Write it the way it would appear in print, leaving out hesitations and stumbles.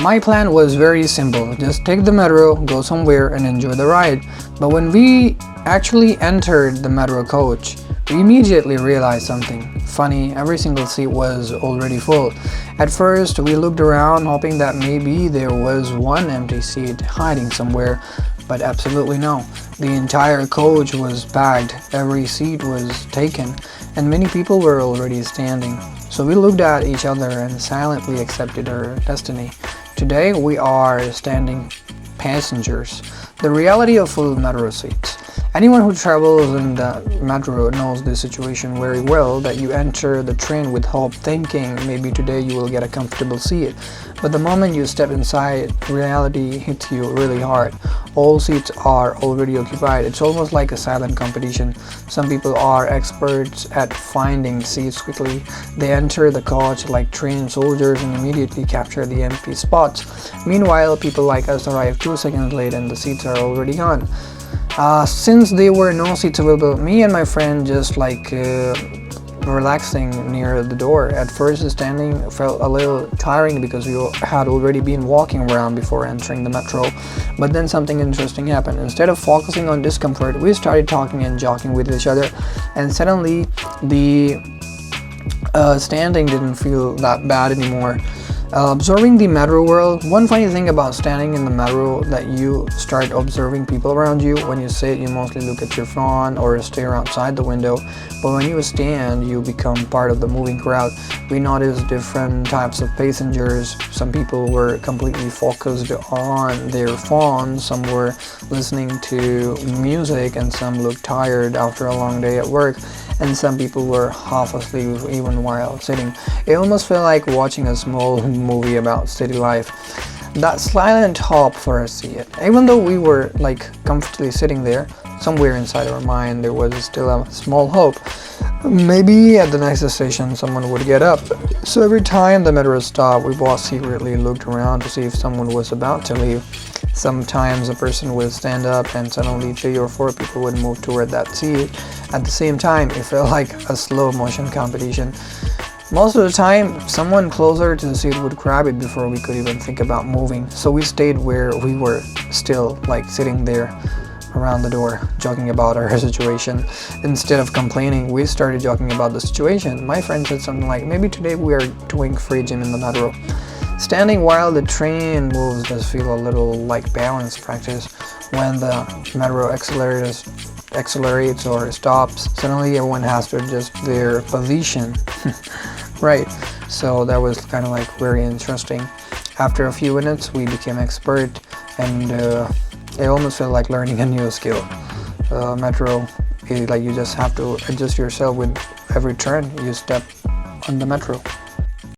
My plan was very simple, just take the metro, go somewhere and enjoy the ride. But when we actually entered the metro coach, we immediately realized something funny. Every single seat was already full. At first, we looked around hoping that maybe there was one empty seat hiding somewhere, but absolutely no. The entire coach was packed, every seat was taken, and many people were already standing. So we looked at each other and silently accepted our destiny. Today, we are standing passengers. The reality of full metro seats. Anyone who travels in the metro knows this situation very well, that you enter the train with hope, thinking maybe today you will get a comfortable seat. But the moment you step inside, reality hits you really hard. All seats are already occupied. It's almost like a silent competition. Some people are experts at finding seats quickly. They enter the coach like trained soldiers and immediately capture the empty spots. Meanwhile, people like us arrive 2 seconds late and the seats are already gone. Since there were no seats available, me and my friend just relaxing near the door. At first, standing felt a little tiring because we had already been walking around before entering the metro. But then something interesting happened. Instead of focusing on discomfort, we started talking and joking with each other, and suddenly the standing didn't feel that bad anymore. Observing the metro world. One funny thing about standing in the metro that you start observing people around you. When you sit, you mostly look at your phone or stare outside the window. But when you stand, you become part of the moving crowd. We noticed different types of passengers. Some people were completely focused on their phones, some were listening to music, and some looked tired after a long day at work. And some people were half asleep even while sitting. It almost felt like watching a small movie about city life. That silent hope for a seat. Even though we were comfortably sitting there, somewhere inside our mind there was still a small hope. Maybe at the next station someone would get up. So every time the metro stopped, we both secretly looked around to see if someone was about to leave. Sometimes a person would stand up and suddenly 3 or 4 people would move toward that seat. At the same time, it felt like a slow motion competition. Most of the time, someone closer to the seat would grab it before we could even think about moving. So we stayed where we were, still sitting there around the door, joking about our situation. Instead of complaining, we started joking about the situation. My friend said something like, maybe today we are doing free gym in the metro. Standing while the train moves does feel a little like balance practice. When the metro accelerates or stops, suddenly everyone has to adjust their position. Right, so that was kind of very interesting. After a few minutes, we became expert, and it almost felt like learning a new skill. Metro, you just have to adjust yourself with every turn you step on the metro.